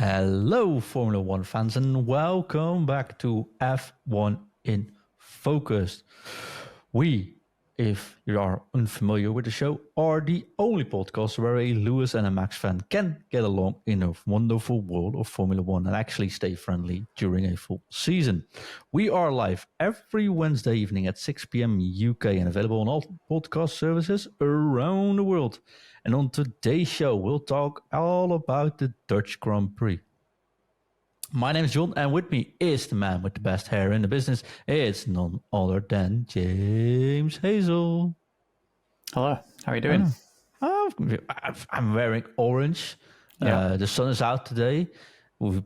Hello, Formula One fans, and welcome back to F1 in Focus. We, if you are unfamiliar with the show, are the only podcast where a Lewis and a Max fan can get along in a wonderful world of Formula One and actually stay friendly during a full season. We are live every Wednesday evening at 6 p.m. UK and available on all podcast services around the world. And on today's show, we'll talk all about the Dutch Grand Prix. My name is John, and with me is the man with the best hair in the business. It's none other than James Hazel. Hello, how are you doing? I'm wearing orange. Yeah. The sun is out today. We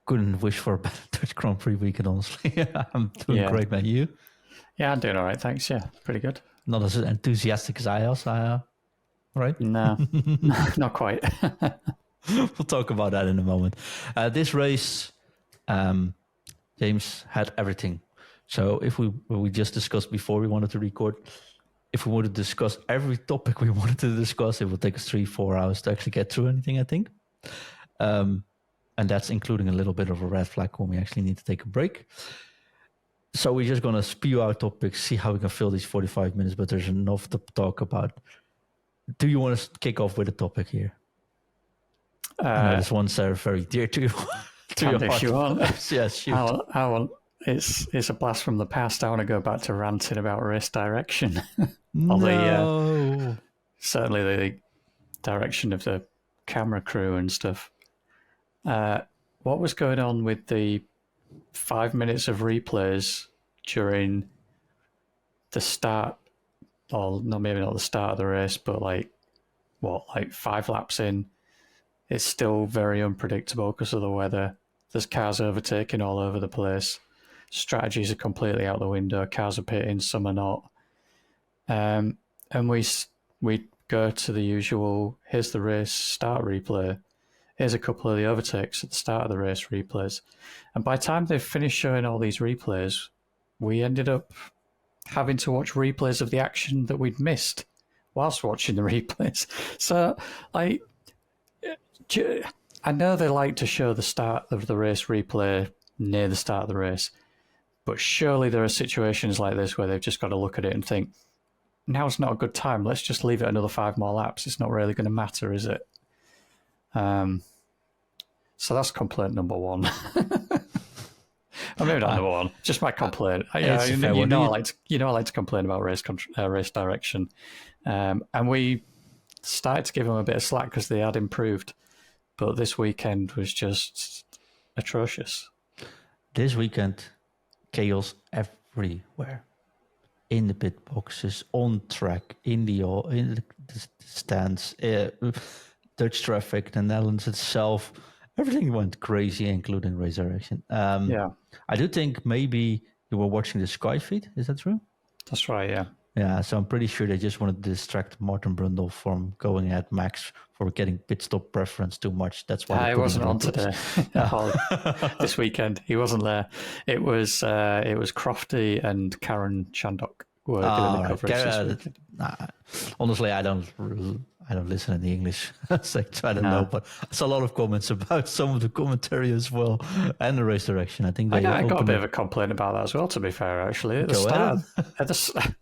couldn't wish for a better Dutch Grand Prix weekend, honestly. I'm doing great, man. You? Yeah, I'm doing all right, thanks. Yeah, pretty good. Not as enthusiastic as I am, right? No, not quite. We'll talk about that in a moment. This race, James had everything. So if we just discussed before we wanted to record, if we wanted to discuss every topic we wanted to discuss, it would take us 3-4 hours to actually get through anything, I think. And that's including a little bit of a red flag when we actually need to take a break. So we're just going to spew out topics, see how we can fill these 45 minutes, but there's enough to talk about. Do you want to kick off with a topic here? I know this one's very dear to you. To your heart. If you want. Yes, shoot. I want. It's a blast from the past. I want to go back to ranting about race direction. No. Certainly the direction of the camera crew and stuff. What was going on with the 5 minutes of replays during the start, or no, maybe not the start of the race, but like 5 laps in? It's still very unpredictable because of the weather. There's cars overtaking all over the place. Strategies are completely out the window. Cars are pitting, some are not. And we go to the usual, here's the race start replay. Here's a couple of the overtakes at the start of the race replays. And by the time they've finished showing all these replays, we ended up having to watch replays of the action that we'd missed whilst watching the replays. So, I know they like to show the start of the race replay near the start of the race, but surely there are situations like this where they've just got to look at it and think, now's not a good time, let's just leave it another 5 more laps. It's not really going to matter, is it? So that's complaint number one. Or maybe not number one, just my complaint. I like to complain about race direction. And we started to give them a bit of slack because they had improved. But this weekend was just atrocious. This weekend, chaos everywhere. In the pit boxes, on track, in the stands, Dutch traffic, the Netherlands itself. Everything went crazy, including race direction. I do think maybe you were watching the Sky feed. Is that true? That's right, yeah. Yeah, so I'm pretty sure they just wanted to distract Martin Brundle from going at Max for getting pit stop preference too much. That's why he wasn't on today. This weekend, he wasn't there. It was Crofty and Karen Chandok were doing the coverage this weekend. Honestly, I don't listen in the English section. I don't know, but I saw a lot of comments about some of the commentary as well and the race direction. I think I got a bit of a complaint about that as well. To be fair, actually, at the start.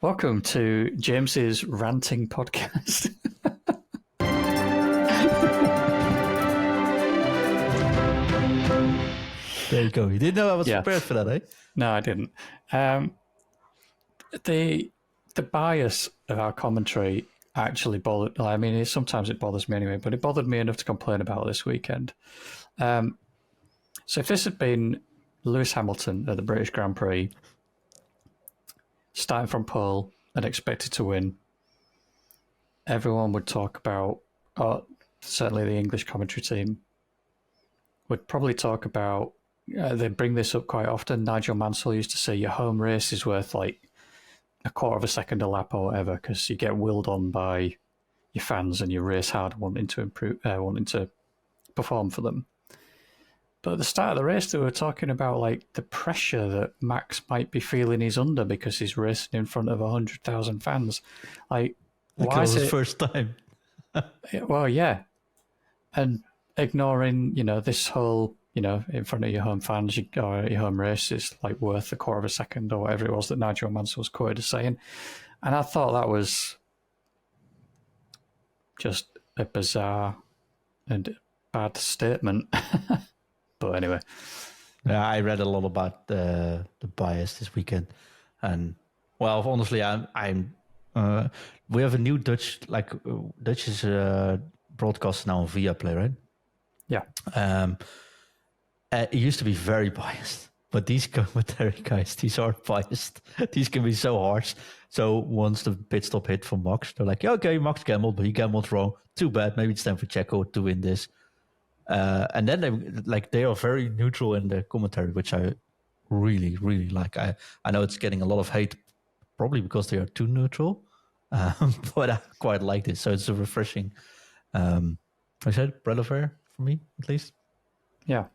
Welcome to James's ranting podcast. There you go. You didn't know I was prepared for that, eh? No, I didn't. The bias of our commentary actually bothered. I mean, sometimes it bothers me anyway, but it bothered me enough to complain about this weekend. So if this had been Lewis Hamilton at the British Grand Prix, starting from pole and expected to win, everyone would talk about, certainly the English commentary team would probably talk about, they bring this up quite often. Nigel Mansell used to say your home race is worth like a quarter of a second a lap or whatever, because you get willed on by your fans and you race hard wanting to improve, wanting to perform for them. But at the start of the race, they were talking about like the pressure that Max might be feeling he's under because he's racing in front of 100,000 fans. Like, why is it his first time? Well, yeah, and ignoring, this whole, in front of your home fans or your home race is like worth a quarter of a second or whatever it was that Nigel Mansell was quoted as saying. And I thought that was just a bizarre and bad statement. But anyway. Yeah, I read a lot about the bias this weekend, and well, honestly, I'm we have a new Dutch Dutch is broadcast now on Viaplay, right? Yeah. It used to be very biased, but these commentary guys, these are biased. These can be so harsh. So once the pit stop hit for Max, they're like, yeah, okay, Max gambled, but he gambled wrong. Too bad. Maybe it's time for Checo to win this. And then they are very neutral in the commentary, which I really, really like. I know it's getting a lot of hate, probably because they are too neutral, but I quite like this. So it's a refreshing, I said, breath of air for me, at least. Yeah.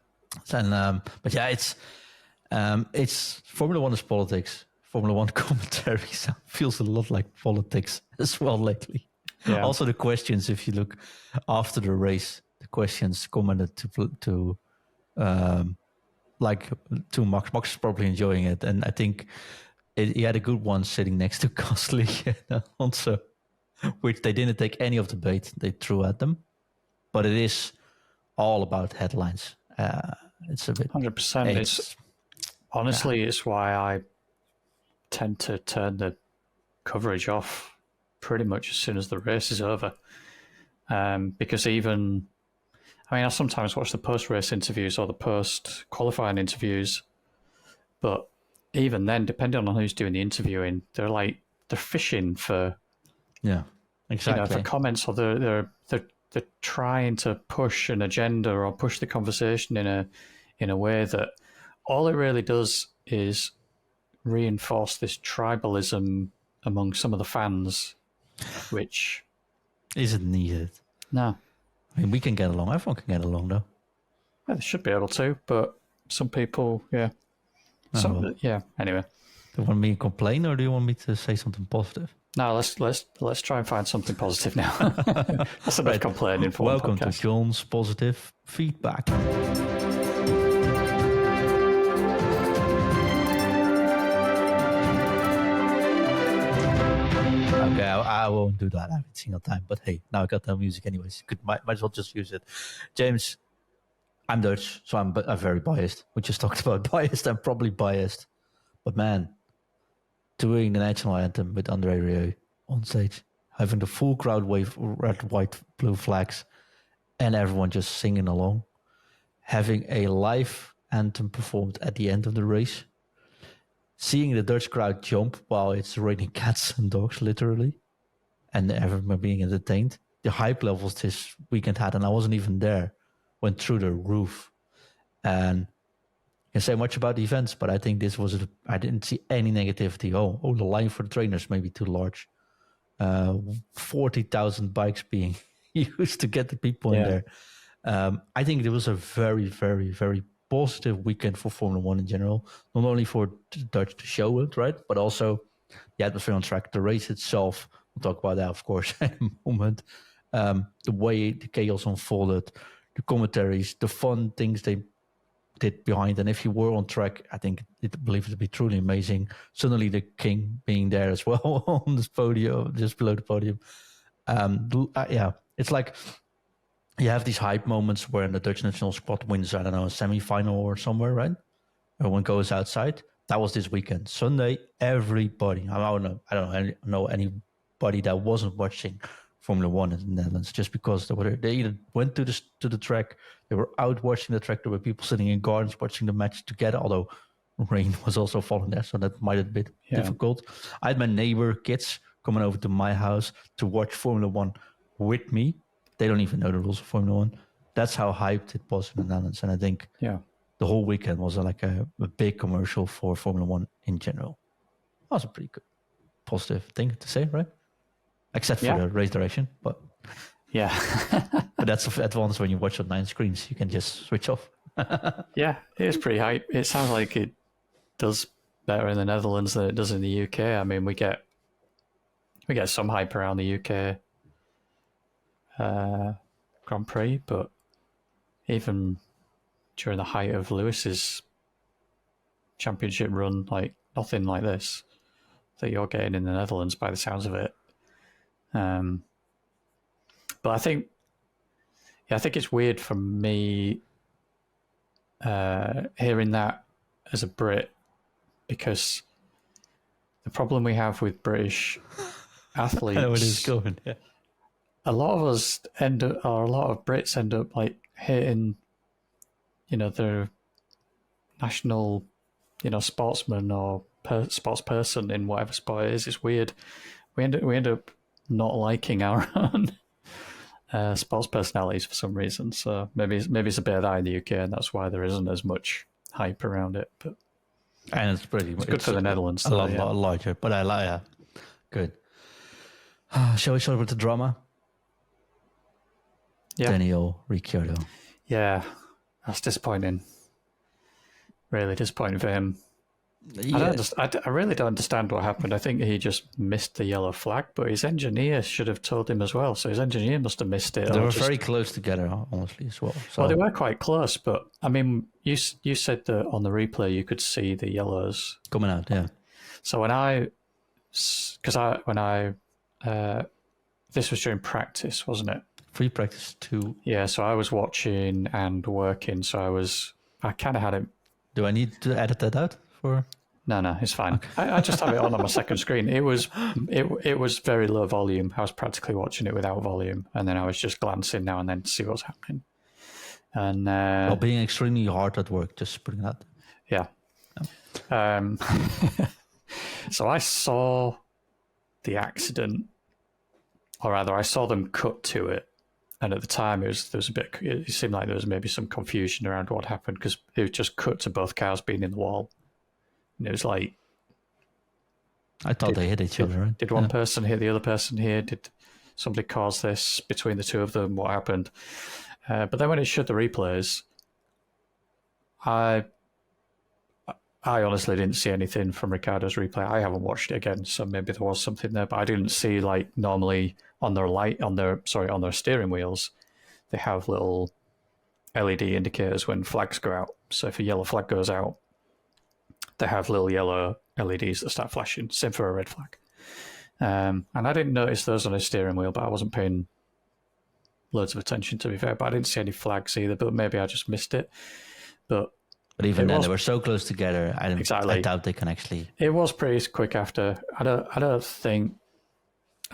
And but yeah, it's Formula One is politics. Formula One commentary feels a lot like politics as well lately. Yeah. Also, the questions, if you look after the race, the questions commented to Max. Max is probably enjoying it, and I think he had a good one sitting next to Gasly and Alonso, which they didn't take any of the bait they threw at them, but it is all about headlines. It's a bit 100%. It's honestly, it's why I tend to turn the coverage off pretty much as soon as the race is over. Because I sometimes watch the post-race interviews or the post-qualifying interviews, but even then, depending on who's doing the interviewing, they're fishing for, exactly, for comments, or they're trying to push an agenda or push the conversation in a way that all it really does is reinforce this tribalism among some of the fans, which isn't needed. No. I mean, we can get along. Everyone can get along, though. Yeah, they should be able to, but some people, yeah. Yeah, anyway. Do you want me to complain, or do you want me to say something positive? No, let's try and find something positive now. That's enough complaining for Welcome one podcast. to John's positive feedback. Okay, I won't do that every single time. But hey, now I got the music anyways. Might as well just use it. James, I'm Dutch, so I'm very biased. We just talked about biased. I'm probably biased. But man, doing the national anthem with Andre Rieu on stage, having the full crowd wave red, white, blue flags, and everyone just singing along, having a live anthem performed at the end of the race, seeing the Dutch crowd jump while it's raining cats and dogs, literally, and everyone being entertained. The hype levels this weekend had, and I wasn't even there, went through the roof. And I can say much about the events, but I think this was, I didn't see any negativity. Oh, the line for the trainers may be too large. 40,000 bikes being used to get the people in there. I think it was a very, very, very positive weekend for Formula One in general. Not only for the Dutch to show it, right, but also the atmosphere on track, the race itself. We'll talk about that, of course, in a moment. The way the chaos unfolded, the commentaries, the fun things they did behind. And if you were on track, I believe it to be truly amazing. Suddenly the king being there as well on this podium, just below the podium. It's like you have these hype moments where the Dutch national squad wins, I don't know, a semi-final or somewhere, right? Everyone goes outside. That was this weekend. Sunday, everybody, I don't know anybody that wasn't watching Formula One in the Netherlands just because they either went to the track, they were out watching the track, there were people sitting in gardens watching the match together, although rain was also falling there, so that might have been difficult. I had my neighbor kids coming over to my house to watch Formula One with me. They don't even know the rules of Formula One. That's how hyped it was in the Netherlands. And I think the whole weekend was like a big commercial for Formula One in general. That was a pretty good, positive thing to say, right? Except for the race direction. But but that's the advantage when you watch on 9 screens. You can just switch off. Yeah, it is pretty hype. It sounds like it does better in the Netherlands than it does in the UK. I mean, we get some hype around the UK Grand Prix, but even during the height of Lewis's championship run, like nothing like this that you're getting in the Netherlands by the sounds of it. But I think it's weird for me hearing that as a Brit, because the problem we have with British athletes, I know it is going. Yeah. a lot of us end up, or a lot of Brits end up like hating, their national, sportsman or sports person in whatever sport it is. It's weird. We end up not liking our own sports personalities for some reason. So maybe it's a bit of that in the UK, and that's why there isn't as much hype around it. But And it's good for the Netherlands. A lot larger, but I like it. Good. Shall we start with the drama? Yeah. Daniel Ricciardo. Yeah, that's disappointing. Really disappointing for him. Yeah. I really don't understand what happened. I think he just missed the yellow flag, but his engineer should have told him as well. So his engineer must have missed it. They were very close together, honestly, as well. So. Well, they were quite close, but I mean, you said that on the replay you could see the yellows coming out. Yeah. So this was during practice, wasn't it? Free practice too. Yeah. So I was watching and working. So I kind of had it. Do I need to edit that out for? No, it's fine. Okay. I just have it on my second screen. It was very low volume. I was practically watching it without volume, and then I was just glancing now and then to see what's happening. And being extremely hard at work, just putting that. Yeah. So I saw the accident, or rather, I saw them cut to it. And at the time, it seemed like there was maybe some confusion around what happened, because it was just cut to both cars being in the wall. And it was like, I thought they hit each other. Right? Did one person hit the other person here? Did somebody cause this between the two of them? What happened? But then when it showed the replays, I honestly didn't see anything from Ricciardo's replay. I haven't watched it again, so maybe there was something there, but I didn't see, like, normally on their steering wheels, they have little LED indicators when flags go out. So if a yellow flag goes out, they have little yellow LEDs that start flashing. Same for a red flag. And I didn't notice those on his steering wheel, but I wasn't paying loads of attention, to be fair. But I didn't see any flags either, but maybe I just missed it. But even then, they were so close together. I doubt they can actually. It was pretty quick after. I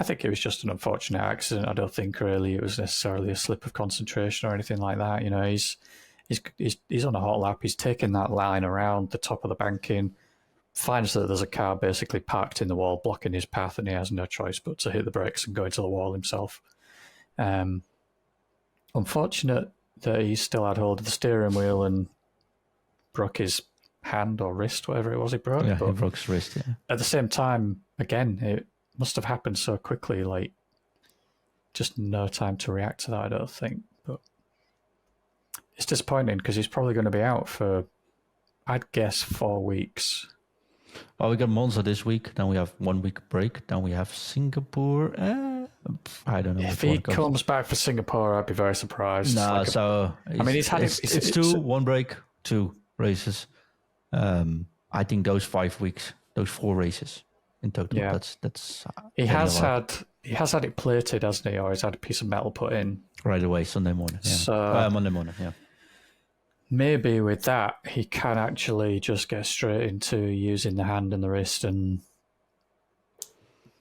think it was just an unfortunate accident. I don't think really it was necessarily a slip of concentration or anything like that. He's on a hot lap. He's taking that line around the top of the banking, finds that there's a car basically parked in the wall blocking his path, and he has no choice but to hit the brakes and go into the wall himself. Unfortunate that he still had hold of the steering wheel and broke his hand or wrist, whatever it was he broke. Yeah, he broke his wrist, yeah. At the same time, again, it must have happened so quickly, like, just no time to react to that, I don't think. But it's disappointing because he's probably going to be out for, I'd guess, 4 weeks. Well, we got Monza this week, then we have 1 week break, then we have Singapore. I don't know. If he comes back for Singapore, I'd be very surprised. No, he's had it's 2, 1 break, 2 races. I think those 5 weeks, those 4 races in total. Yeah. That's he has had it plated, hasn't he? Or he's had a piece of metal put in right away Sunday morning. Yeah. So Monday morning. Yeah. Maybe with that he can actually just get straight into using the hand and the wrist, and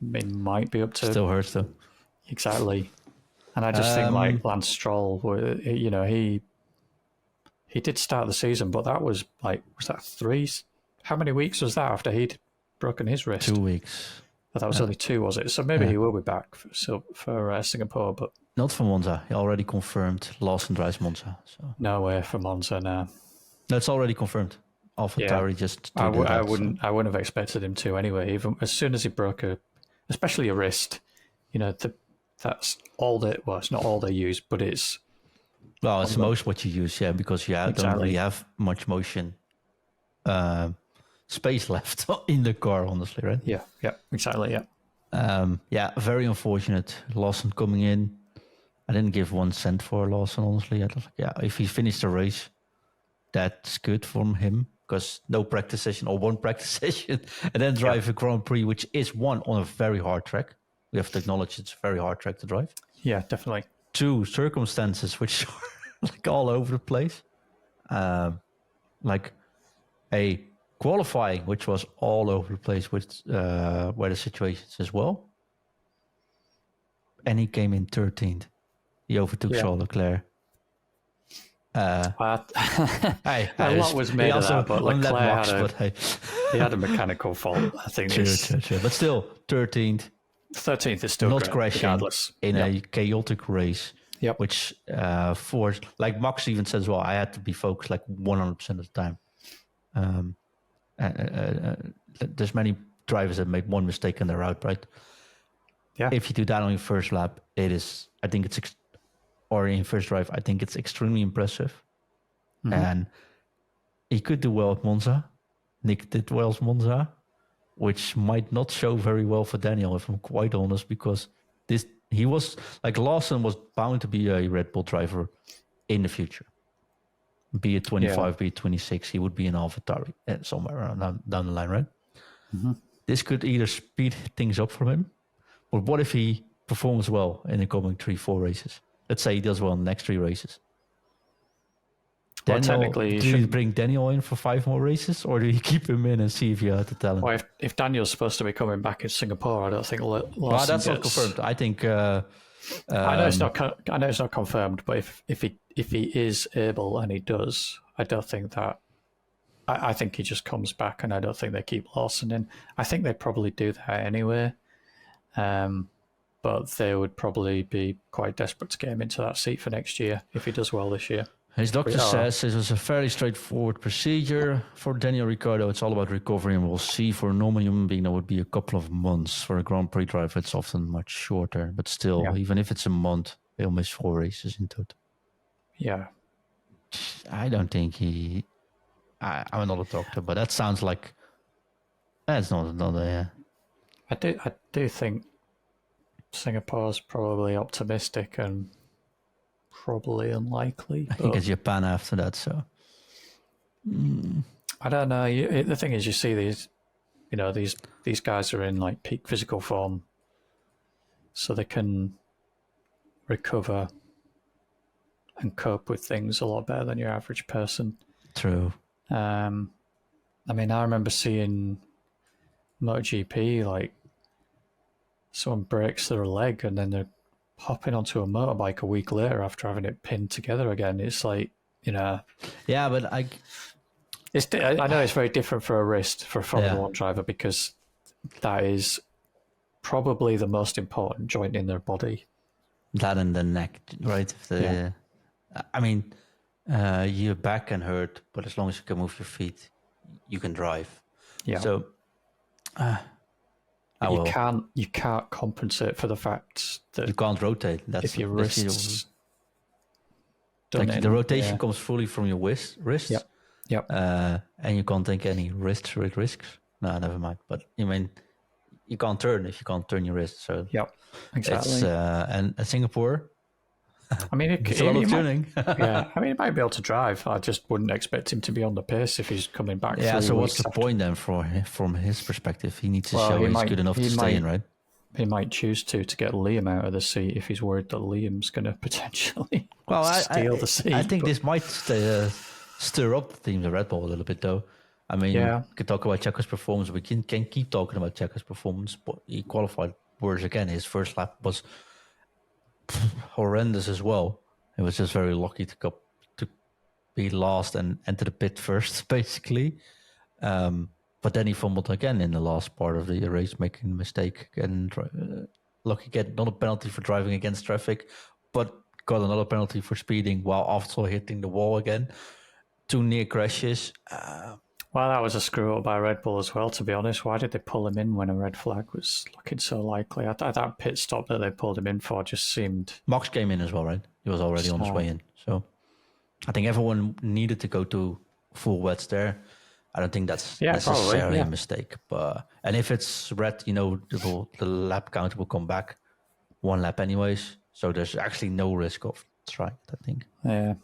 it might be up to. Still hurts though. Exactly. And I just think like Lance Stroll, he did start the season, but that was that 3? How many weeks was that after he'd broken his wrist? 2 weeks. But that was only 2, was it? So maybe he will be back for Singapore, but not for Monza. He already confirmed Lawson drives Monza. So no way for Monza now. No, it's already confirmed. AlphaTauri just. I wouldn't have expected him to anyway. Even as soon as he broke especially a wrist, that's all that. Well, it's not all they use, but it's. Well, it's most what you use, yeah, because you don't really have much motion space left in the car, honestly, right? Yeah, exactly, yeah. Very unfortunate. Lawson coming in, I didn't give 1 cent for Lawson, honestly. I was like, yeah, if he finished the race, that's good from him, because no practice session or 1 practice session and then drive a Grand Prix, which is 1, on a very hard track. We have to acknowledge it's a very hard track to drive. Yeah, definitely. 2, circumstances which are like all over the place. Like a qualifying, which was all over the place with weather situations as well. And he came in 13th. He overtook Charles Leclerc. A lot was made of that, but Leclerc he had a mechanical fault. I think true. But still, 13th. 13th is still not great, crashing regardless. in a chaotic race. Yep. Which forced, like Max even says, well, I had to be focused like 100% of the time. There's many drivers that make 1 mistake and they're out, right? Yeah. If you do that on your first lap, or in first drive, I think it's extremely impressive. Mm-hmm. And he could do well at Monza. Nick did well at Monza, which might not show very well for Daniel, if I'm quite honest, because he was like Lawson was bound to be a Red Bull driver in the future. Be it 25, be it 26, he would be an AlphaTauri somewhere around down the line, right? Mm-hmm. This could either speed things up for him, or what if he performs well in the coming 3-4 races? Let's say he does well in the next 3 races. Well, technically, do you bring Daniel in for 5 more races, or do you keep him in and see if you have the talent? Well, if Daniel's supposed to be coming back in Singapore, I don't think Lawson that's not confirmed. I think. I know it's not. I know it's not confirmed, but if he is able and he does, I don't think that. I think he just comes back, and I don't think they keep Lawson in. I think they'd probably do that anyway, but they would probably be quite desperate to get him into that seat for next year if he does well this year. His doctor says it was a fairly straightforward procedure. For Daniel Ricciardo, it's all about recovery, and we'll see. For a normal human being, that would be a couple of months. For a Grand Prix driver, it's often much shorter. But still, even if it's a month, he'll miss 4 races in total. Yeah. I don't think I'm not a doctor, but that sounds like that's not another. I do think Singapore's probably optimistic and probably unlikely. I think it's Japan after that, so. I don't know. The thing is, you see these guys are in like peak physical form, so they can recover and cope with things a lot better than your average person. True. I mean, I remember seeing MotoGP, like someone breaks their leg and then they're hopping onto a motorbike a week later after having it pinned together again. It's like, Yeah, but I know it's very different for a wrist for a Formula 1 driver, because that is probably the most important joint in their body. That and the neck, right? I mean, your back can hurt, but as long as you can move your feet, you can drive. Yeah. So you can't compensate for the fact that you can't rotate. That's if your wrists. The rotation comes fully from your wrists. Yep. And you can't take any risks. No, never mind. But you mean you can't turn if you can't turn your wrist. So exactly. And Singapore. I mean, it's a lot of tuning. I mean, he might be able to drive. I just wouldn't expect him to be on the pace if he's coming back. Yeah. So what's the point then from his perspective? He needs to show he's good enough to stay in, right? He might choose to get Liam out of the seat if he's worried that Liam's going to potentially steal the seat. I think this might stir up the teams of Red Bull a little bit, though. I mean, we could talk about Checo's performance. We can keep talking about Checo's performance, but he qualified worse again. His first lap was horrendous as well. He was just very lucky to be last and enter the pit first, basically. But then he fumbled again in the last part of the race, making a mistake and lucky get not a penalty for driving against traffic, but got another penalty for speeding while also hitting the wall again. 2 near crashes. Well, that was a screw up by Red Bull as well, to be honest. Why did they pull him in when a red flag was looking so likely? That pit stop that they pulled him in for just seemed... Max came in as well, right? He was already on his way in. So I think everyone needed to go to full wets there. I don't think that's necessarily a mistake. And if it's red, the lap count will come back 1 lap anyways. So there's actually no risk of trying it, I think. Yeah.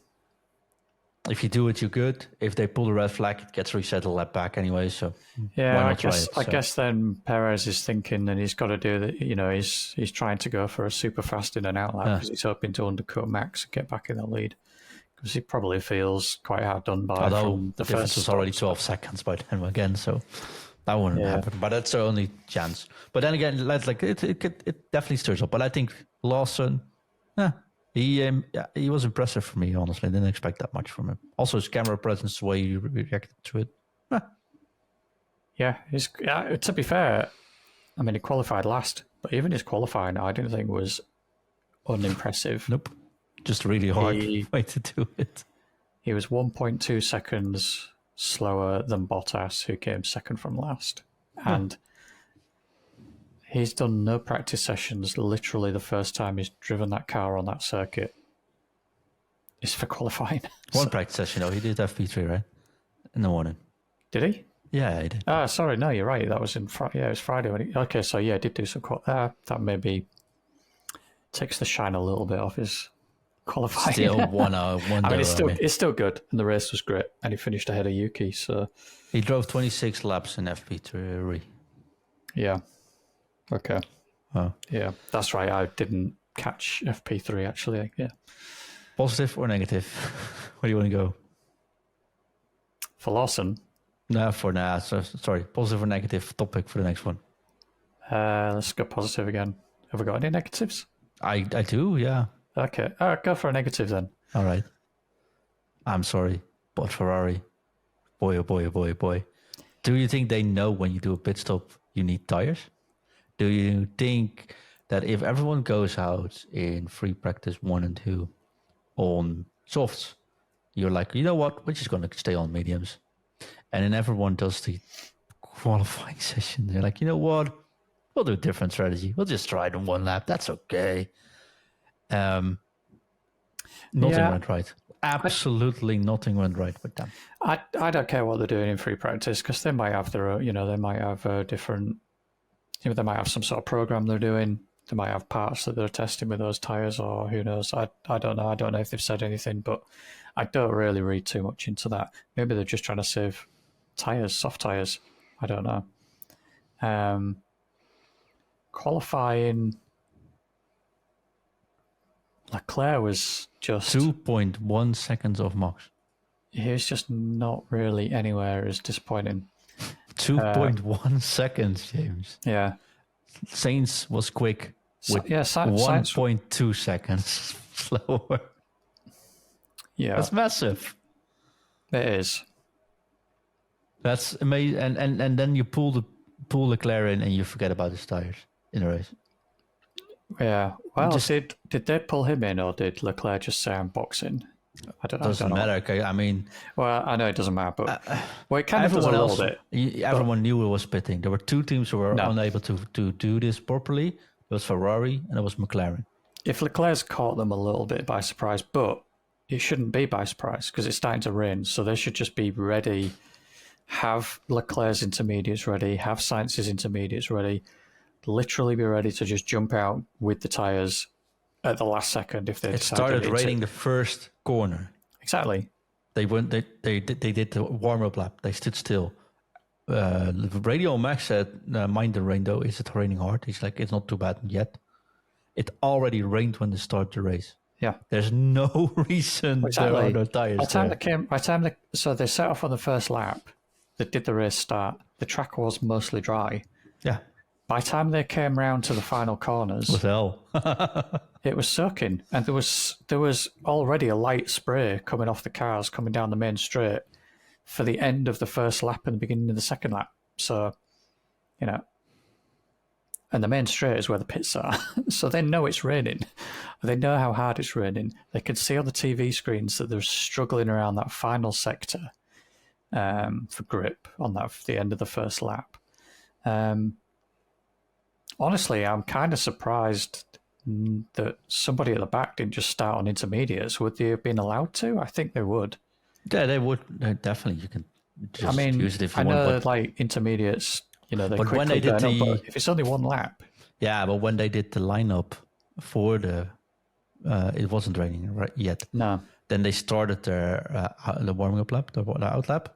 If you do it, you're good. If they pull the red flag, it gets reset a lap back anyway. So Yeah, why not I try guess it? I So, guess then Perez is thinking that he's got to do that. He's trying to go for a super fast in and out lap because he's hoping to undercut Max and get back in the lead. Because he probably feels quite hard done by although from the the difference first was already stop. 12 seconds by then again, so that wouldn't happen. But that's their only chance. But then again, it definitely stirs up. But I think Lawson, he was impressive for me, honestly. I didn't expect that much from him. Also, his camera presence, the way he reacted to it. Yeah, to be fair, I mean, he qualified last, but even his qualifying, I didn't think was unimpressive. Nope. Just really hard way to do it. He was 1.2 seconds slower than Bottas, who came second from last. And he's done no practice sessions. Literally, the first time he's driven that car on that circuit is for qualifying. One practice session, though. He did FP3, right? In the morning. Did he? Yeah, he did. Ah, sorry, no, you're right. That was it was Friday. Okay, so yeah, I did do some. That maybe takes the shine a little bit off his qualifying. Still 1 hour, I mean, it's still good, and the race was great, and he finished ahead of Yuki. So he drove 26 laps in FP3. Yeah. Okay. Oh. Yeah, that's right. I didn't catch FP3 actually. Yeah. Positive or negative? Where do you want to go? For Lawson. Sorry. Positive or negative topic for the next one? Let's go positive again. Have we got any negatives? I do, yeah. Okay. All right, go for a negative then. All right. I'm sorry, but Ferrari, boy, oh boy, oh boy, oh boy. Do you think they know when you do a pit stop, you need tires? Do you think that if everyone goes out in free practice 1 and 2 on softs, you're like, you know what, we're just going to stay on mediums. And then everyone does the qualifying session. They're like, you know what, we'll do a different strategy. We'll just try it in 1 lap. That's okay. Nothing went right. Absolutely nothing went right with them. I don't care what they're doing in free practice because they might have their, they might have a different, they might have some sort of program they're doing. They might have parts that they're testing with those tires, or who knows. I don't know. I don't know if they've said anything, but I don't really read too much into that. Maybe they're just trying to save tires, soft tires. I don't know. Qualifying, Leclerc was just 2.1 seconds off Max. He was just not really anywhere as disappointing. 2.1 seconds, James. Yeah. Sainz was quick with Sainz 1.2 seconds slower. Yeah. That's massive. It is. That's amazing. And then you pull Leclerc in and you forget about his tires in the race. Yeah. Well, did they pull him in, or did Leclerc just say I'm boxing? Doesn't matter. I mean, well, I know it doesn't matter, but it kind of does everyone a else, little bit. Everyone knew it was pitting. There were 2 teams who were unable to do this properly. It was Ferrari and it was McLaren. If Leclerc's caught them a little bit by surprise, but it shouldn't be by surprise because it's starting to rain, so they should just be ready. Have Leclerc's intermediates ready. Have Sainz's intermediates ready. Literally be ready to just jump out with the tires at the last second if they started raining the first corner. Exactly. They went. They did the warm up lap. They stood still. Radio Max said, "Mind the rain, though. Is it raining hard?" He's like, "It's not too bad yet." It already rained when they started the race. Yeah. There's no reason there are no tires. So they set off on the first lap. They did the race start. The track was mostly dry. Yeah. By the time they came round to the final corners, it was hell. It was soaking, and there was already a light spray coming off the cars coming down the main straight for the end of the first lap and the beginning of the second lap. So, and the main straight is where the pits are. So they know it's raining. They know how hard it's raining. They can see on the TV screens that they're struggling around that final sector for grip on the end of the first lap. Honestly, I'm kind of surprised that somebody at the back didn't just start on intermediates. Would they have been allowed to? I think they would. Yeah, they would. Definitely. You can just use it if you want. I know, but, like, intermediates, they but when they did but if it's only 1 lap. Yeah, but when they did the lineup for the it wasn't raining yet. No. Then they started the warming up lap, the out lap.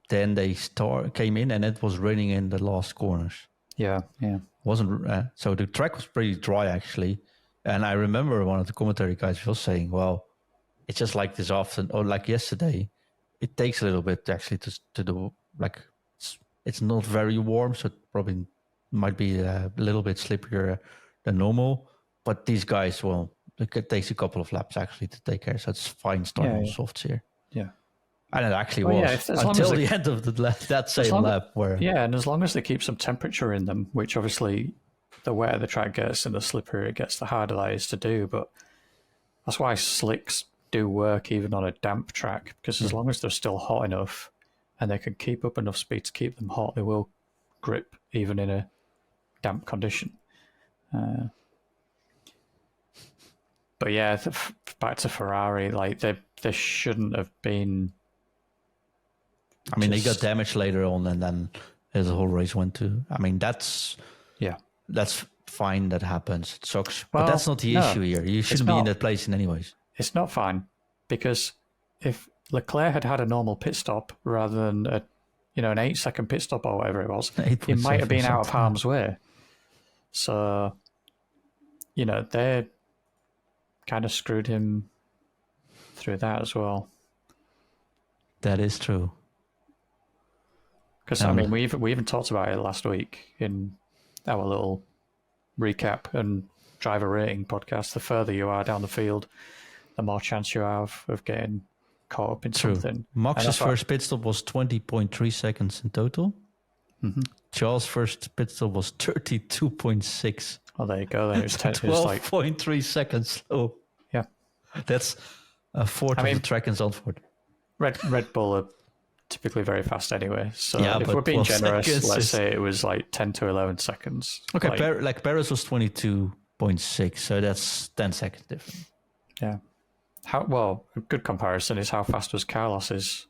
Then they came in, and it was raining in the last corners. Yeah. Wasn't so the track was pretty dry actually, and I remember one of the commentary guys was saying, "Well, it's just like this often, or like yesterday, it takes a little bit actually to do like it's not very warm, so it probably might be a little bit slippier than normal. But these guys, well, it takes a couple of laps actually to take care, so it's fine starting on softs here. Yeah. And it actually was until the end of that same lap where... Yeah, and as long as they keep some temperature in them, which obviously the wetter the track gets and the slipperier it gets, the harder that is to do. But that's why slicks do work even on a damp track, because as long as they're still hot enough and they can keep up enough speed to keep them hot, they will grip even in a damp condition. But yeah, back to Ferrari, like they shouldn't have been... I mean, they got damaged later on, and then the whole race went to... I mean, that's fine. That happens. It sucks. Well, but that's not the issue here. You shouldn't be in that place in anyways. It's not fine, because if Leclerc had a normal pit stop rather than an 8-second pit stop or whatever it was, he might have been out of harm's way. So, they kind of screwed him through that as well. That is true. Because, I mean, we even talked about it last week in our little recap and driver rating podcast. The further you are down the field, the more chance you have of getting caught up in something. Max's first pit stop was 20.3 seconds in total. Mm-hmm. Charles' first pit stop was 32.6. Oh, there you go. Then it was 12.3 seconds slow. Yeah. That's a fourth of the track in Zandvoort. Red Bull are typically very fast anyway. So if we're being generous, let's say it was like 10 to 11 seconds. Okay, Perez was 22.6, so that's 10 seconds different. Yeah. A good comparison is how fast was Carlos's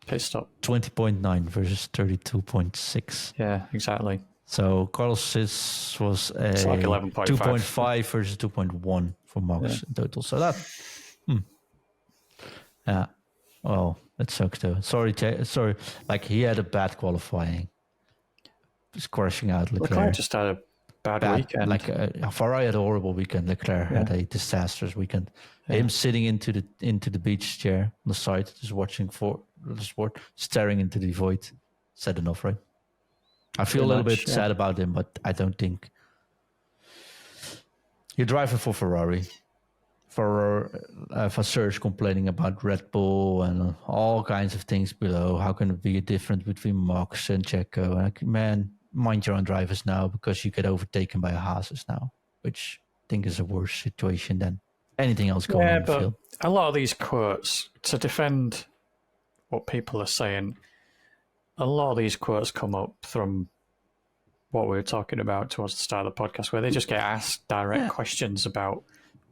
pit stop? 20.9 versus 32.6. Yeah, exactly. So Carlos was it's like 2.5 versus 2.1 for Max in total. So that, yeah. Well, that sucks though. Sorry. Like he had a bad qualifying. Just crashing out Leclerc. Leclerc just had a bad weekend. Like Ferrari had a horrible weekend. Leclerc had a disastrous weekend. Yeah. Him sitting into the beach chair on the side, just watching for the sport, staring into the void, said enough, right? I feel a little bit sad about him, but I don't think you're driving for Ferrari. For Serge complaining about Red Bull and all kinds of things below. How can it be a difference between Max and Checo? Like, man, mind your own drivers now, because you get overtaken by Haas now, which I think is a worse situation than anything else going on in the field. A lot of these quotes, to defend what people are saying, a lot of these quotes come up from what we were talking about towards the start of the podcast, where they just get asked direct questions about,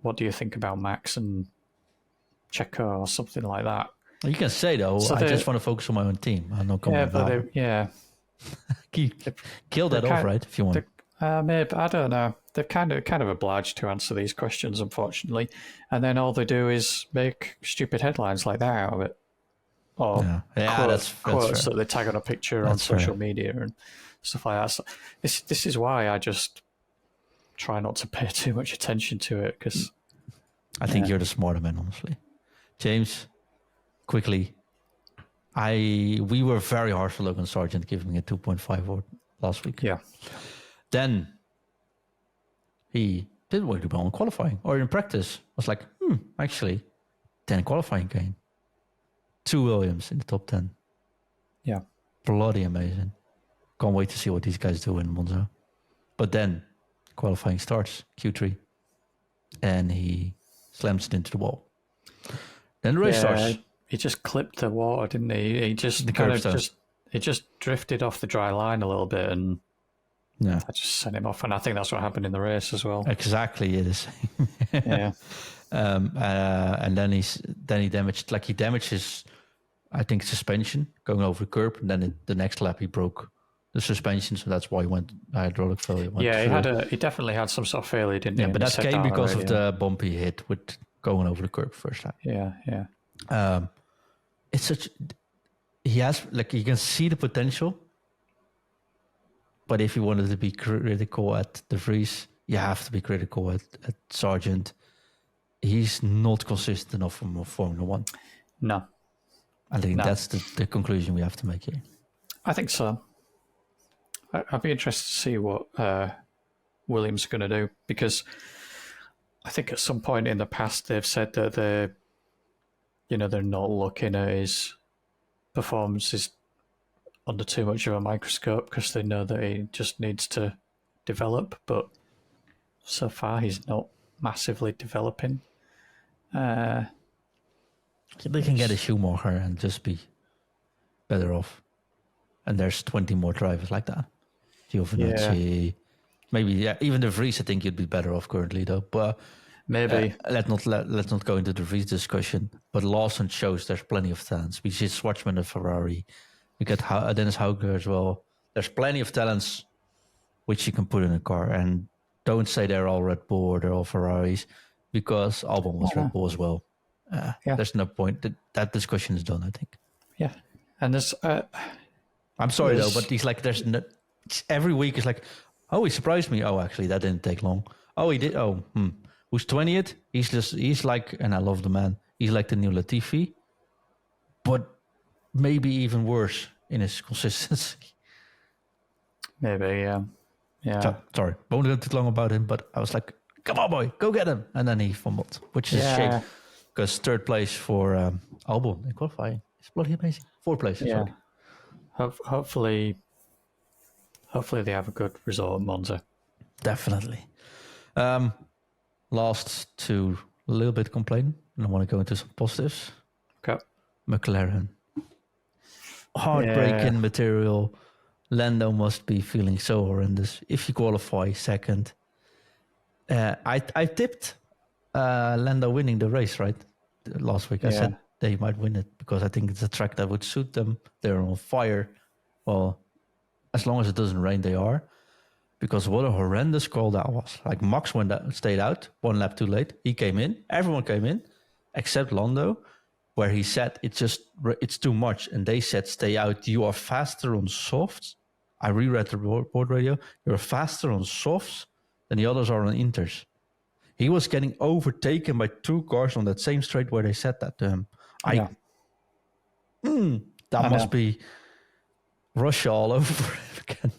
what do you think about Max and Checo or something like that? You can say, though, I just want to focus on my own team. I'm not coming kill that off, right, if you want. Maybe, I don't know. They're kind of obliged to answer these questions, unfortunately. And then all they do is make stupid headlines like that out of it. Or quotes that they tag on a picture on social media and stuff like that. So this is why I just try not to pay too much attention to it, because I think you're the smarter man, honestly. James, quickly, we were very harsh for Logan Sargent, giving it 2.5 last week. Yeah. Then he didn't really do well in qualifying, or in practice. I was like, actually, 10 qualifying game. 2 Williams in the top 10. Yeah. Bloody amazing. Can't wait to see what these guys do in Monza. But then qualifying starts, Q3, and he slams it into the wall. Then the race starts. He just clipped the water, didn't he? He just drifted off the dry line a little bit, and I just sent him off. And I think that's what happened in the race as well. Exactly, it is. Yeah. And then he damaged his, I think, suspension going over the curb, and then the next lap he broke the suspension, so that's why he went hydraulic failure. He definitely had some sort of failure, didn't he? Yeah, but And that came because of the bumpy hit with going over the curb first time. Yeah. It's such. He has, like, you can see the potential, but if you wanted to be critical at De Vries, you have to be critical at Sargent. He's not consistent enough for Formula One. No. I think that's the conclusion we have to make here. I think so. I'd be interested to see what Williams are going to do, because I think at some point in the past they've said that they're not looking at his performances under too much of a microscope because they know that he just needs to develop, but so far he's not massively developing. They can get a Schumacher and just be better off. And there's 20 more drivers like that. Giovinazzi, maybe even De Vries. I think you'd be better off currently, though. But maybe let's not go into the Vries discussion. But Lawson shows there's plenty of talents. We see Schwartzman at Ferrari. We got Dennis Hauger as well. There's plenty of talents which you can put in a car. And don't say they're all Red Bull or they're all Ferraris, because Albon was Red Bull as well. There's no point. That discussion is done, I think. Yeah, and there's. I'm sorry though, but he's like, every week is like, oh, he surprised me. Oh, actually, that didn't take long. Oh, he did. Oh, who's 20th? He's like, and I love the man. He's like the new Latifi, but maybe even worse in his consistency. Maybe, yeah. So, sorry, won't go too long about him, but I was like, come on, boy, go get him. And then he fumbled, which is a shame, because third place for Albon in qualifying is bloody amazing. Fourth place, sorry. Hopefully they have a good result at Monza. Definitely. Last two, a little bit complaining, and I want to go into some positives. Okay. McLaren. Heartbreaking material. Lando must be feeling so horrendous. If you qualify second. I tipped Lando winning the race, right? Last week I said they might win it because I think it's a track that would suit them. They're on fire. Well, as long as it doesn't rain, they are. Because what a horrendous call that was. Like, Max stayed out 1 lap too late. He came in. Everyone came in except Lando, where he said it's too much. And they said, stay out. You are faster on softs. I reread the board radio. You're faster on softs than the others are on inters. He was getting overtaken by 2 cars on that same straight where they said that to him. That must be Russia all over again.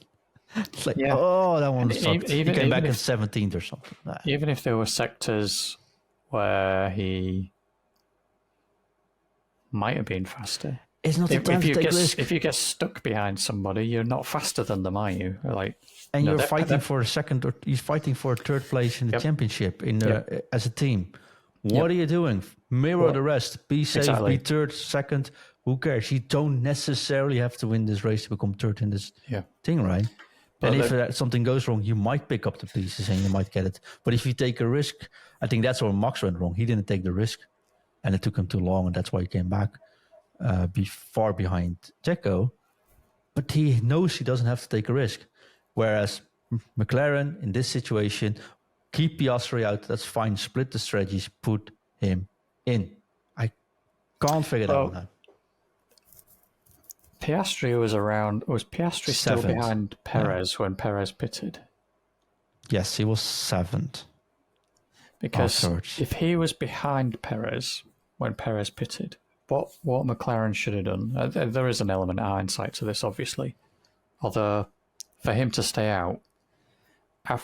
It's like, that one sucked. He came back in 17th or something. Even if there were sectors where he might have been faster. It's not the time to take risk. If you get stuck behind somebody, you're not faster than them, are you? And you're fighting for a second, or he's fighting for a third place in the championship as a team. What are you doing? Mirror the rest. Be safe. Be third, second. Who cares? You don't necessarily have to win this race to become third in this thing, right? But and if something goes wrong, you might pick up the pieces and you might get it. But if you take a risk, I think that's where Max went wrong. He didn't take the risk, and it took him too long, and that's why he came back far behind Checo. But he knows he doesn't have to take a risk. Whereas McLaren, in this situation, keep Piastri out. That's fine. Split the strategies. Put him in. I can't figure that one out. Piastri was Piastri still behind Perez when Perez pitted? Yes, he was 7th. Because if he was behind Perez when Perez pitted, what McLaren should have done, there is an element of hindsight to this, obviously. Although, for him to stay out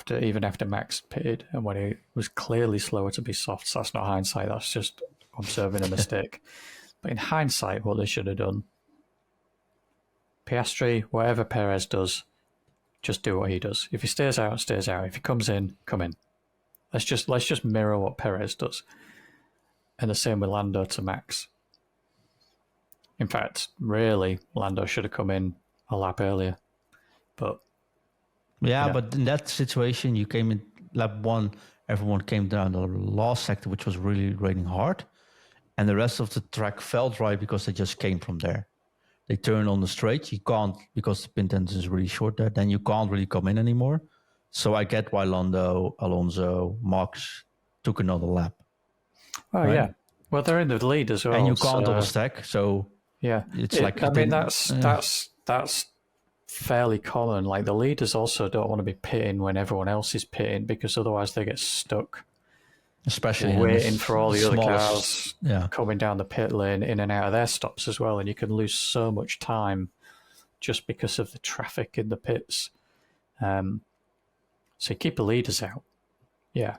even after Max pitted, and when he was clearly slower to be soft, so that's not hindsight, that's just observing a mistake. But in hindsight, what they should have done, Piastri, whatever Perez does, just do what he does. If he stays out, stays out. If he comes in, come in. Let's just mirror what Perez does. And the same with Lando to Max. In fact, really, Lando should have come in a lap earlier. But but in that situation, you came in lap 1, everyone came down the last sector, which was really raining hard. And the rest of the track felt right because they just came from there. they turn on the straight. You can't, because the pit distance is really short there, then you can't really come in anymore. So I get why Alonso, Max took another lap. Oh, right? yeah. Well, they're in the lead as well. And you can't so, double stack. So yeah. it's like... I mean, that's fairly common. Like, the leaders also don't want to be pitting when everyone else is pitting, because otherwise they get stuck. Especially waiting for all the other cars yeah. coming down the pit lane in and out of their stops as well, and you can lose so much time just because of the traffic in the pits. So you keep the leaders out, yeah,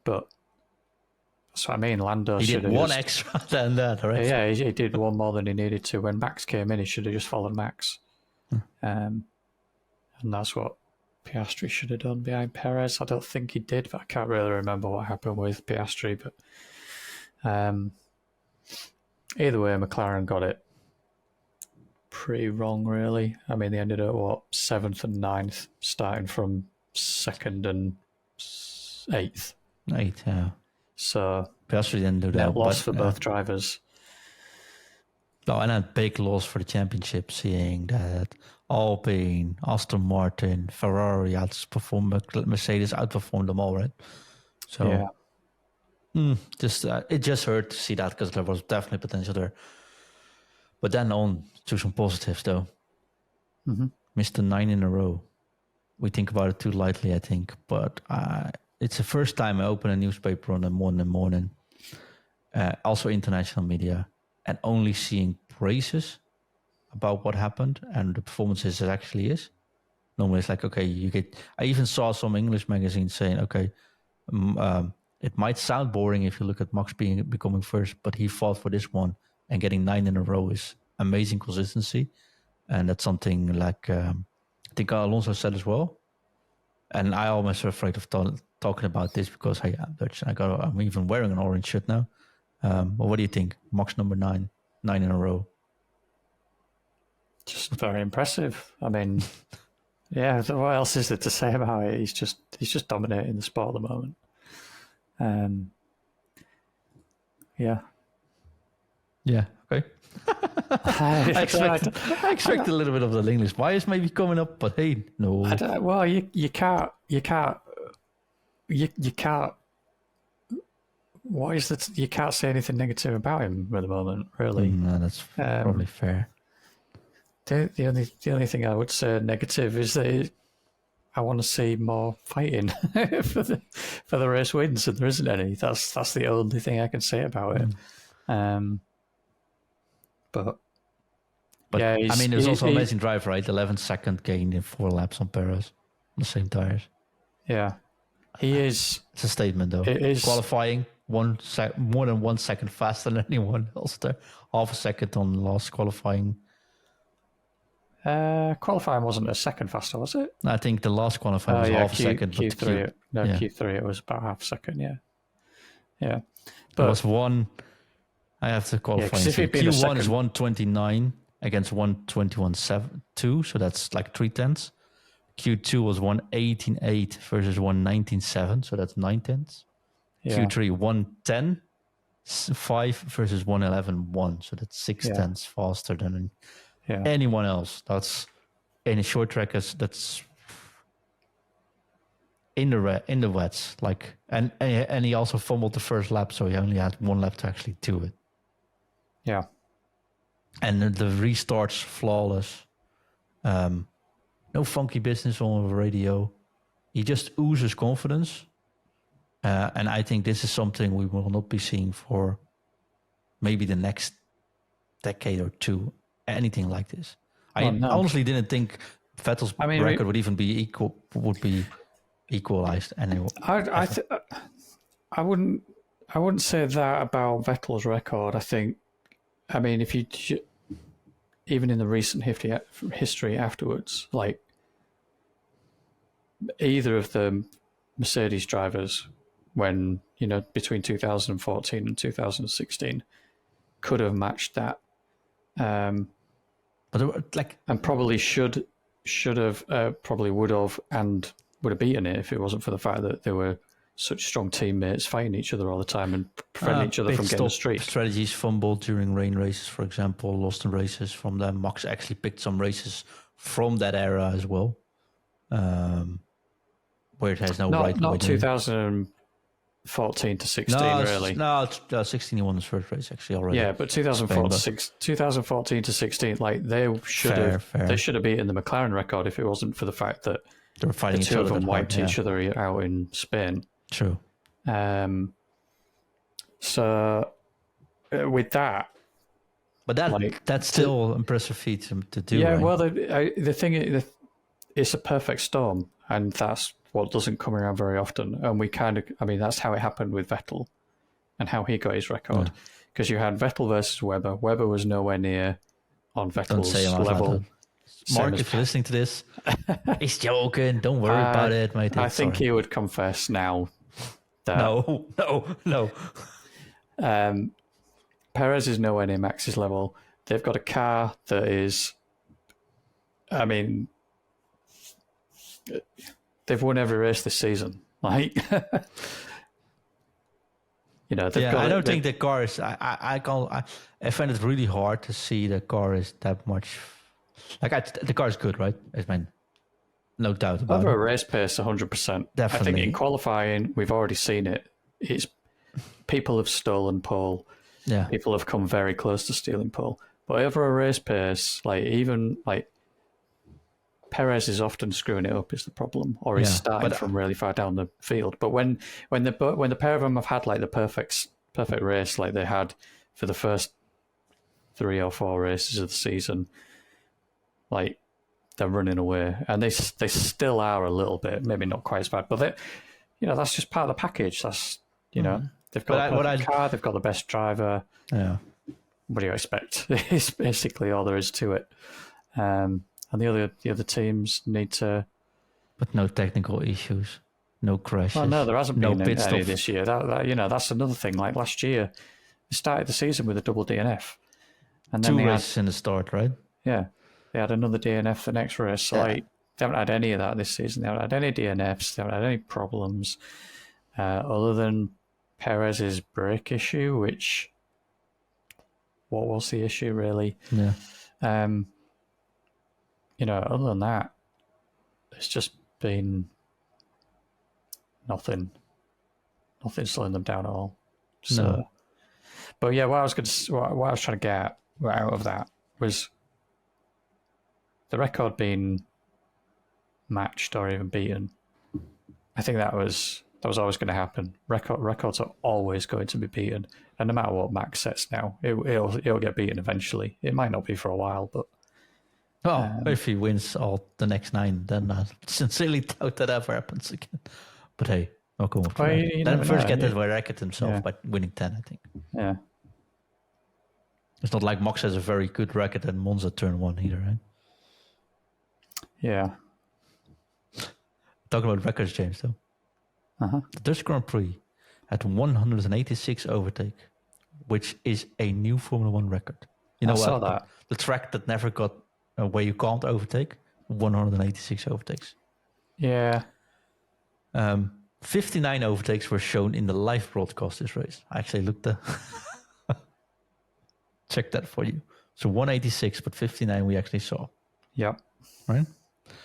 but that's what I mean. Lando he should did have one extra than that, right? Yeah, he did one more than he needed to. When Max came in, he should have just followed Max, and that's what Piastri should have done behind Perez. I don't think he did, but I can't really remember what happened with Piastri. But either way, McLaren got it pretty wrong, really. I mean, they ended up, 7th and 9th, starting from 2nd and 8th. 8th, yeah. So Piastri didn't do that. Net loss for both drivers. No, and a big loss for the championship, seeing that Alpine, Aston Martin, Ferrari outperformed, Mercedes outperformed them all, right? So, it just hurt to see that, because there was definitely potential there. But then on to some positives, though. Mr. 9 in a row. We think about it too lightly, I think. But it's the first time I open a newspaper on a Monday morning, also international media, and only seeing praises about what happened and the performances it actually is. Normally it's like, okay, I even saw some English magazines saying, okay, it might sound boring if you look at Max becoming first, but he fought for this one, and getting 9 in a row is amazing consistency. And that's something like, I think Alonso said as well. And I almost afraid of talking about this, because, hey, I'm Dutch, and I'm even wearing an orange shirt now. But what do you think? Max number 9 in a row. Just very impressive. I mean, yeah, what else is there to say about it? He's just dominating the sport at the moment. Yeah. Yeah, okay. I expect a little bit of the English bias maybe coming up, but hey, no. Well, you can't. What is that? You can't say anything negative about him at the moment, really. No, that's probably fair. The only thing I would say negative is that I want to see more fighting for the race wins, and there isn't any. That's the only thing I can say about it. But yeah, I mean, there's also amazing drive, right? 11-second gain in 4 laps on Perez on the same tires. Yeah, he is. It's a statement, though. It is qualifying more than 1 second faster than anyone else there. Half a second on last qualifying. Qualifying wasn't a second faster, was it? I think the last qualifying was half a second. Q3, Q3 it was about half a second. Yeah. But there was one. I have to qualify. Q1 is 129 against 121.2, so that's like 3/10. Q2 was 118.8 versus 119.7, so that's 9/10. Q3 110.5 versus 111.1, so that's 6/10 faster than anyone else. That's in a short track. That's in the wets. Like, and he also fumbled the first lap, so he only had 1 lap to actually do it. Yeah. And the restart's flawless. No funky business on the radio. He just oozes confidence. And I think this is something we will not be seeing for maybe the next decade or two. Anything like this. I honestly didn't think Vettel's record would even be equalized anyway. I wouldn't say that about Vettel's record. I mean, if you even in the recent history afterwards, like either of the Mercedes drivers, when between 2014 and 2016, could have matched that, and probably should have, probably would have, and would have beaten it if it wasn't for the fact that they were such strong teammates fighting each other all the time and preventing each other from getting a streak. Strategies fumbled during rain races, for example, lost in races from them. Max actually picked some races from that era as well, where it has no right way. Not 2014 to 16, really. No, 16 he won his first race actually already. Yeah, but 2014 to 16, like they should have beaten the McLaren record if it wasn't for the fact that they were fighting the two of them wiped each other out in Spain. True. So with that, but that's still impressive feat to do. Yeah, right? well, the thing is, it's a perfect storm, and that's what doesn't come around very often. And that's how it happened with Vettel, and how he got his record, because you had Vettel versus Webber. Webber was nowhere near on Vettel's level. Mark, if you're listening to this, he's joking. Don't worry about it, mate. I think he would confess now that no. Perez is nowhere near Max's level. They've got a car that is, I mean, they've won every race this season. Like, you know, I don't think the car is. I find it really hard to see the car is that much. The car is good, right? I mean, no doubt about it. Over a race pace, 100%. Definitely. I think in qualifying, we've already seen it. It's people have stolen pole. Yeah. People have come very close to stealing pole. But over a race pace, Perez is often screwing it up is the problem, or he's starting from really far down the field. But when the pair of them have had like the perfect race, like they had for the first 3 or 4 races of the season, like they're running away, and they still are a little bit, maybe not quite as bad, but that's just part of the package. That's they've got a car, they've got the best driver. Yeah. What do you expect? It's basically all there is to it. And the other teams need to, but no technical issues, no crashes. Well, no, there hasn't been any stuff this year. That's another thing. Like last year, they started the season with a double DNF, and then 2 races in the start, right? Yeah, they had another DNF the next race. So they haven't had any of that this season. They haven't had any DNFs. They haven't had any problems, other than Perez's brake issue. Which, what was the issue really? Yeah. Other than that, it's just been nothing slowing them down at all. So, no. But yeah, what I was trying to get out of that was the record being matched or even beaten. I think that was always going to happen. Records are always going to be beaten, and no matter what Max sets now, it'll get beaten eventually. It might not be for a while, but. If he wins all the next 9, then I sincerely doubt that ever happens again. But hey, I'll go on. Then first get that record himself by winning 10, I think. Yeah. It's not like Max has a very good record at Monza turn 1 either, right? Yeah. Talking about records, James, though. Uh-huh. The Dutch Grand Prix had 186 overtake, which is a new Formula 1 record. I saw that. The track that never got where you can't overtake, 186 overtakes. Yeah. 59 overtakes were shown in the live broadcast this race. I actually looked check that for you. So 186, but 59 we actually saw. Yep. Right?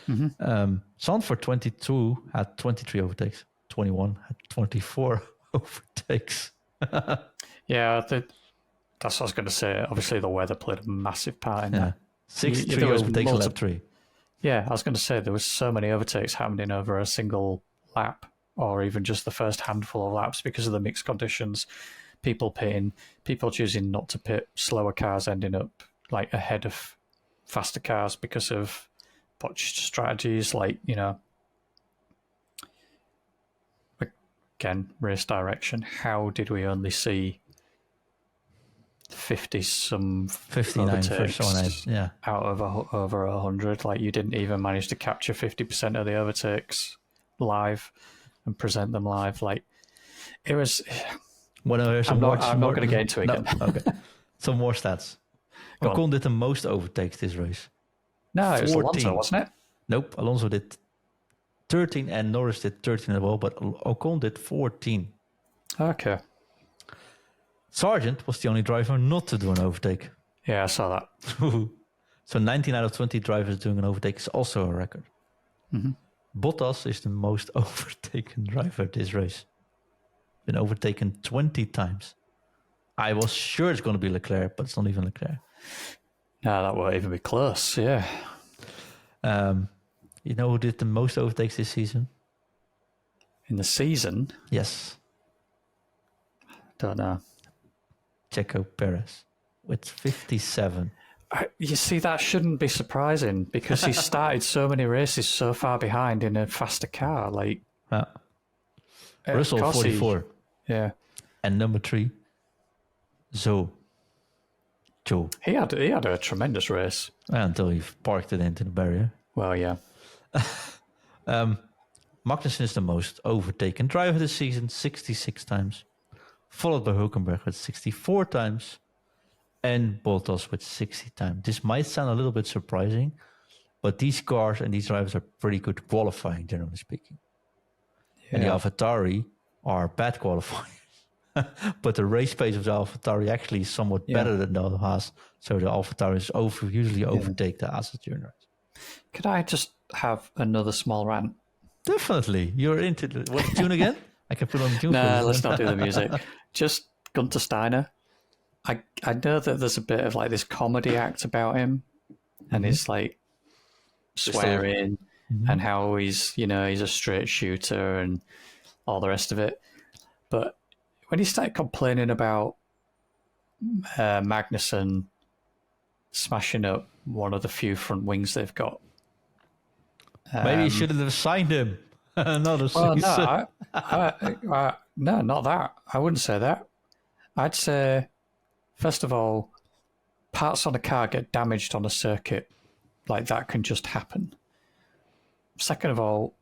Mm-hmm. Zandvoort 22 had 23 overtakes. 21 had 24 overtakes. Yeah, that's what I was going to say. Obviously, the weather played a massive part in that. 63 overtakes in lap 3. Yeah, I was going to say there was so many overtakes happening over a single lap, or even just the first handful of laps because of the mixed conditions. People pitting, people choosing not to pit, slower cars ending up like ahead of faster cars because of botched strategies, again, race direction. How did we only see 59 overtakes out of over 100? Like, you didn't even manage to capture 50% of the overtakes live and present them live. Like, it was. I'm not going to get into it again. Okay. Some more stats. Ocon did the most overtakes this race. No, it was Alonso, wasn't it? Nope, Alonso did 13, and Norris did 13 as well, but Ocon did 14. Okay. Sargent was the only driver not to do an overtake. Yeah, I saw that. So 19 out of 20 drivers doing an overtake is also a record. Mm-hmm. Bottas is the most overtaken driver this race. Been overtaken 20 times. I was sure it's going to be Leclerc, but it's not even Leclerc. No, that won't even be close. Yeah. You know who did the most overtakes this season? In the season? Yes. Don't know. Checo Perez with 57. You see, that shouldn't be surprising because he started so many races so far behind in a faster car. Like Russell, 44. Yeah. And number 3, Joe. He had a tremendous race. Until he parked it into the barrier. Well, yeah. Magnussen is the most overtaken driver this season, 66 times. Followed by Hülkenberg with 64 times. And Bottas with 60 times. This might sound a little bit surprising, but these cars and these drivers are pretty good qualifying, generally speaking. Yeah. And the AlphaTauri are bad qualifying. But the race pace of the AlphaTauri actually is somewhat better than the Haas. So the AlphaTauri is usually overtake the Haas during the race. Could I just have another small rant? Definitely. You're into what tune again? I can put on the tune. No, let's not do the music. Just Gunter Steiner. I know that there's a bit of like this comedy act about him, and it's like swearing and how he's a straight shooter and all the rest of it. But when he started complaining about Magnussen smashing up one of the few front wings they've got, maybe you shouldn't have signed him. Another season. No, not that. I wouldn't say that. I'd say, first of all, parts on a car get damaged on a circuit. Like, that can just happen. Second of all,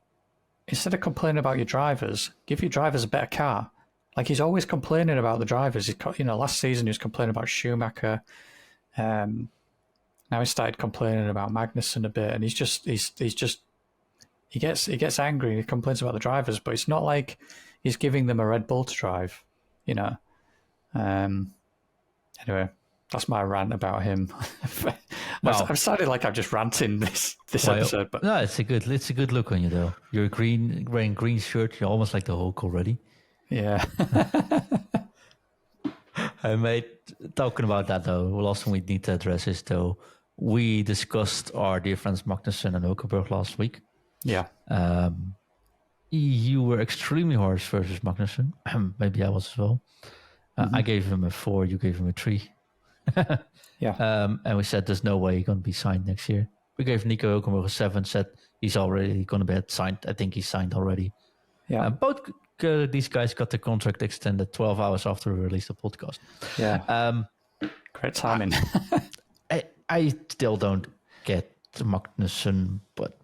instead of complaining about your drivers, give your drivers a better car. Like, he's always complaining about the drivers. Last season he was complaining about Schumacher. Now he started complaining about Magnussen a bit, and he gets angry and he complains about the drivers, but it's not like he's giving them a Red Bull to drive, Anyway, that's my rant about him. I've sounded like I'm just ranting this episode, but no, it's a good look on you though. You're wearing green shirt. You're almost like the Hulk already. Yeah. Hey, mate, talking about that though, the last thing we need to address is though we discussed our dear friends Magnussen and Hülkenberg last week. Yeah. You were extremely harsh versus Magnussen. Maybe I was as well. I gave him a 4. You gave him a 3. Yeah. And we said there's no way he's going to be signed next year. We gave Nico Hülkenberg a 7. Said he's already going to be signed. I think he's signed already. Yeah. Both these guys got the contract extended 12 hours after we released the podcast. Yeah. Great timing. I still don't get Magnussen, but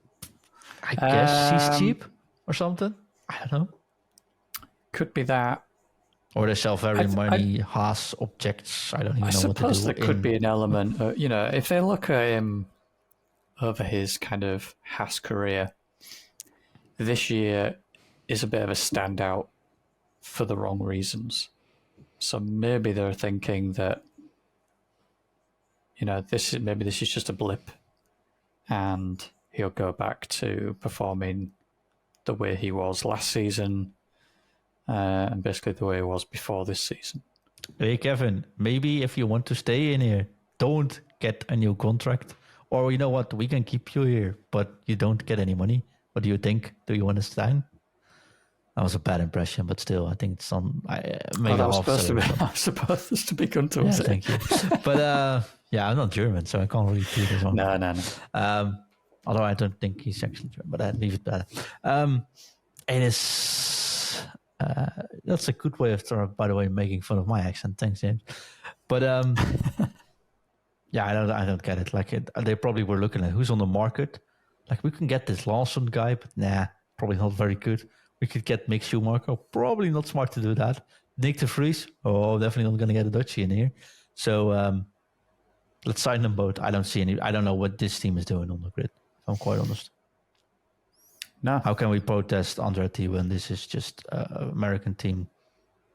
I guess he's cheap or something. I don't know. Could be that. Or they sell very many Haas objects. I don't even know what to do. I suppose there could be an element. If they look at him over his kind of Haas career, this year is a bit of a standout for the wrong reasons. So maybe they're thinking that, this is just a blip, and he'll go back to performing the way he was last season. And basically the way it was before this season. Hey, Kevin, maybe if you want to stay in here, don't get a new contract. Or you know what, we can keep you here, but you don't get any money. What do you think? Do you want to sign? That was a bad impression, but still, I think it's maybe I'm supposed to be Gunter. Yeah, thank you. But I'm not German, so I can't really do this one. No. Although I don't think he's actually German, but I'd leave it at that. It is... that's a good way of, by the way, making fun of my accent. Thanks, James. But I don't get it. Like they probably were looking at who's on the market. Like we can get this Lawson guy, but probably not very good. We could get Mick Schumacher. Probably not smart to do that. Nick de Vries. Definitely not going to get a Dutchie in here. So let's sign them both. I don't see any. I don't know what this team is doing on the grid. If I'm quite honest. No. How can we protest Andretti when this is just an American team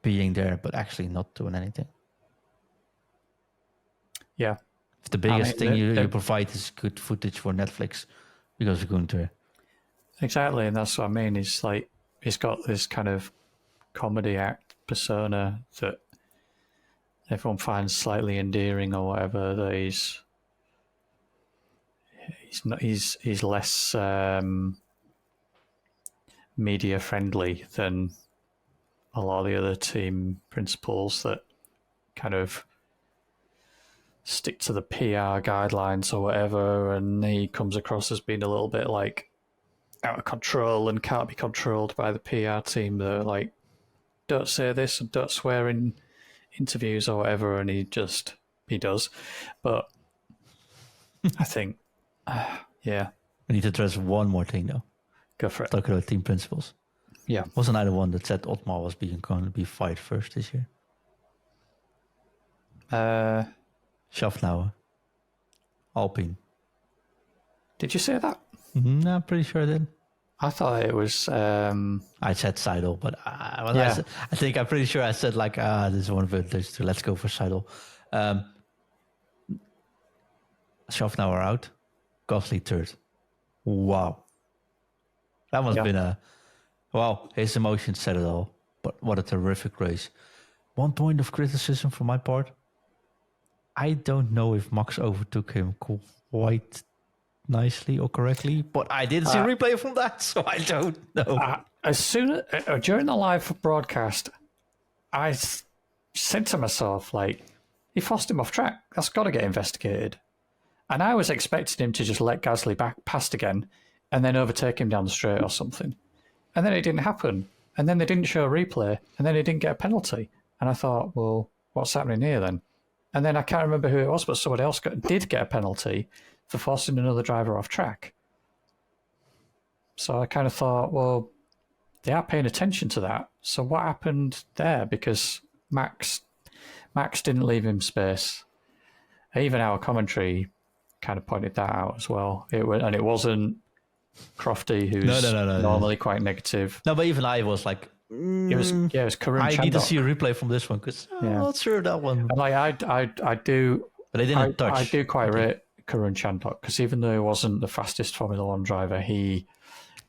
being there, but actually not doing anything? Yeah. If the biggest thing you provide is good footage for Netflix because of Gunter. Exactly, and that's what I mean. He's like, he's got this kind of comedy act persona that everyone finds slightly endearing or whatever. That he's less media friendly than a lot of the other team principals that kind of stick to the PR guidelines or whatever, and he comes across as being a little bit like out of control and can't be controlled by the PR team. They're like, don't say this and don't swear in interviews or whatever, and he does. But I think, yeah, We need to address one more thing though. go for it. Talking about team principals. Yeah. Wasn't I the one that said Otmar was going to be fired first this year? Schaffnauer. Alpine. Did you say that? No, I'm pretty sure I did. I thought it was. I said Seidel, but I think I'm pretty sure I said like, this is one of those two. Let's go for Seidel. Schaffnauer out. Gasly third. Wow. That must have been his emotions said it all. But what a terrific race. One point of criticism from my part. I don't know if Max overtook him quite nicely or correctly, but I didn't see a replay from that, so I don't know. As soon as during the live broadcast, I said to myself, like, he forced him off track. That's got to get investigated. And I was expecting him to just let Gasly back past again and then overtake him down the straight or something. And then it didn't happen. And then they didn't show a replay, and then he didn't get a penalty. And I thought, well, what's happening here then? And then I can't remember who it was, but somebody else did get a penalty for forcing another driver off track. So I kind of thought, well, they are paying attention to that. So what happened there? Because Max didn't leave him space. Even our commentary kind of pointed that out as well. It wasn't Crofty, who's normally quite negative. No, but even I was like, it was Karun I Chandok. need to see a replay from this one because I'm not sure that one. And like I do, but they didn't touch. I do quite rate Karun Chandok because even though he wasn't the fastest Formula One driver, he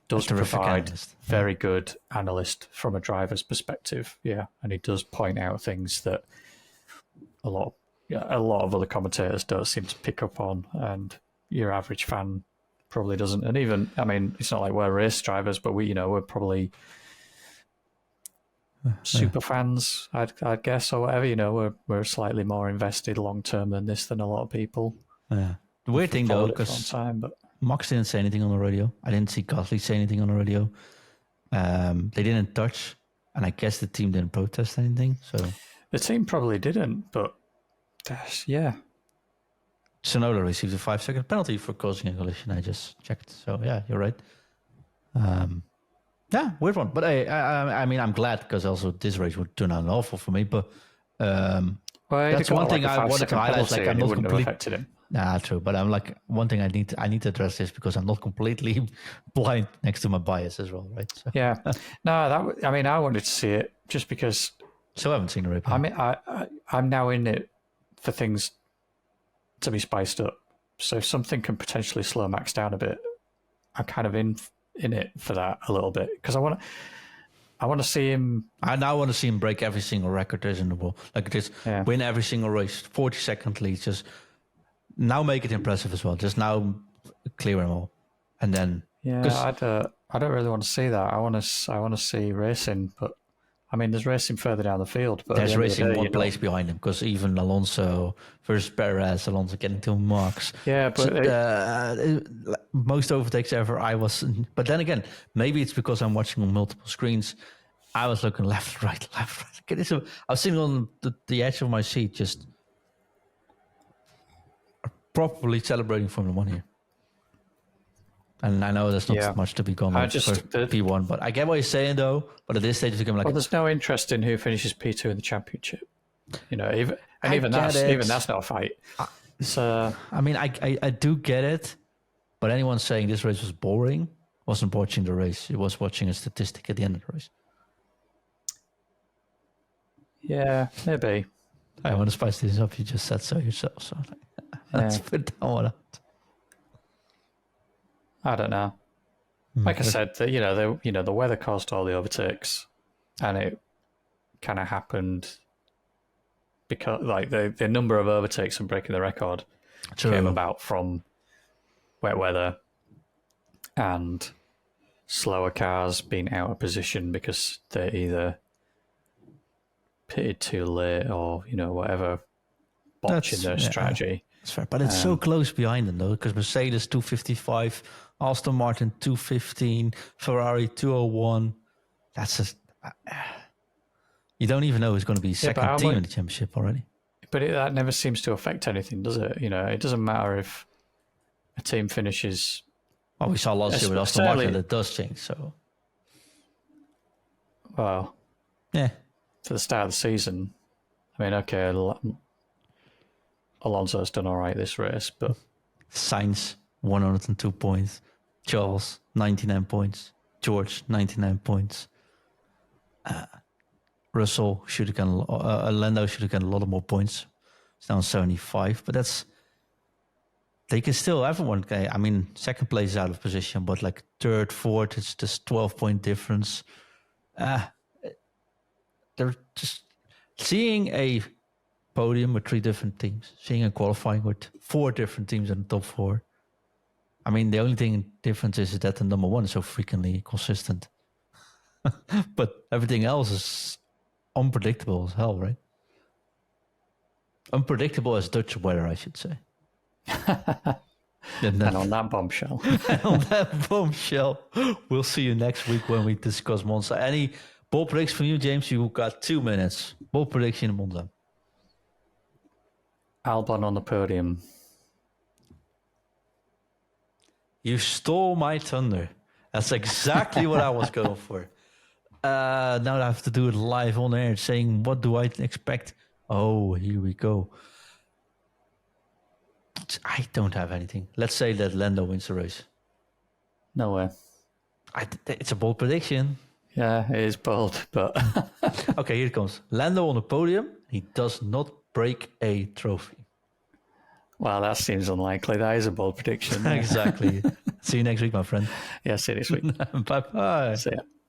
does provide very good analyst from a driver's perspective. Yeah, and he does point out things that a lot of other commentators don't seem to pick up on, and your average fan probably doesn't. And even, I mean, it's not like we're race drivers, but we're probably super fans, I'd guess, or whatever. We're slightly more invested long term than a lot of people. Yeah. The weird thing though, because Max didn't say anything on the radio. I didn't see Gasly say anything on the radio. They didn't touch, and I guess the team didn't protest anything. So the team probably didn't, but yeah. Tsunoda received a 5-second penalty for causing a collision. I just checked. So yeah, you're right. Yeah, weird one. But I mean, I'm glad because also this race would turn out awful for me. But that's one thing I wanted to highlight. Like, I'm not completely. Nah, true. But I'm like, one thing I need to address this because I'm not completely blind next to my bias as well, right? So. Yeah. No, I wanted to see it just because. So I haven't seen the replay. I mean, I'm now in it for things to be spiced up. So if something can potentially slow Max down a bit, I'm kind of in it for that a little bit because I want to see him. I now want to see him break every single record there is in the world. Like just win every single race, 40-second leads. Just now make it impressive as well. Just now clear them all, and then I don't really want to see that. I want to see racing, but I mean, there's racing further down the field. But there's racing one place behind him because even Alonso versus Perez, Alonso getting to Max. Yeah, but most overtakes ever. But then again, maybe it's because I'm watching on multiple screens. I was looking left, right. I was sitting on the edge of my seat, just properly celebrating Formula One here. And I know there's not much to be gone on for P1, but I get what you're saying though. But at this stage, it's going to be like, well, there's no interest in who finishes P2 in the championship. Even that's not a fight. So I mean, I do get it, but anyone saying this race was boring, wasn't watching the race. He was watching a statistic at the end of the race. Yeah, maybe. I want to spice this up. You just said so yourself. So let's put that one out. I don't know. Like I said, the weather caused all the overtakes, and it kind of happened because like the number of overtakes and breaking the record came about from wet weather and slower cars being out of position because they either pitted too late or whatever botching their strategy. That's fair, but it's so close behind them though, because Mercedes 255, Aston Martin 215, Ferrari 201. That's just you don't even know who's going to be second team in the championship already. But that never seems to affect anything, does it? It doesn't matter if a team finishes. Well, we saw last year with Aston Martin that does change. So, well, yeah. For the start of the season, I mean, okay, Alonso's done all right this race, but Sainz 102 points, Charles 99 points, George 99 points. Russell should have gotten Lando should have gotten a lot of more points. It's now 75, but they can still everyone. I mean, second place is out of position, but like third, fourth, it's just 12-point difference. They're just seeing a podium with 3 different teams, seeing a qualifying with 4 different teams in the top 4. I mean, the only thing difference is that the number 1 is so frequently consistent. But everything else is unpredictable as hell, right? Unpredictable as Dutch weather, I should say. And on that bombshell. We'll see you next week when we discuss Monza. Any ball predictions from you, James? You've got 2 minutes. Ball prediction in Monza. Albon on the podium. You stole my thunder. That's exactly what I was going for. Now I have to do it live on air, saying what do I expect? Oh, here we go. I don't have anything. Let's say that Lando wins the race. No way. It's a bold prediction. Yeah, it is bold, but... Okay, here it comes. Lando on the podium. He does not break a trophy. Well, that seems unlikely. That is a bold prediction. Exactly. See you next week, my friend. Yeah, see you next week. Bye-bye. See ya.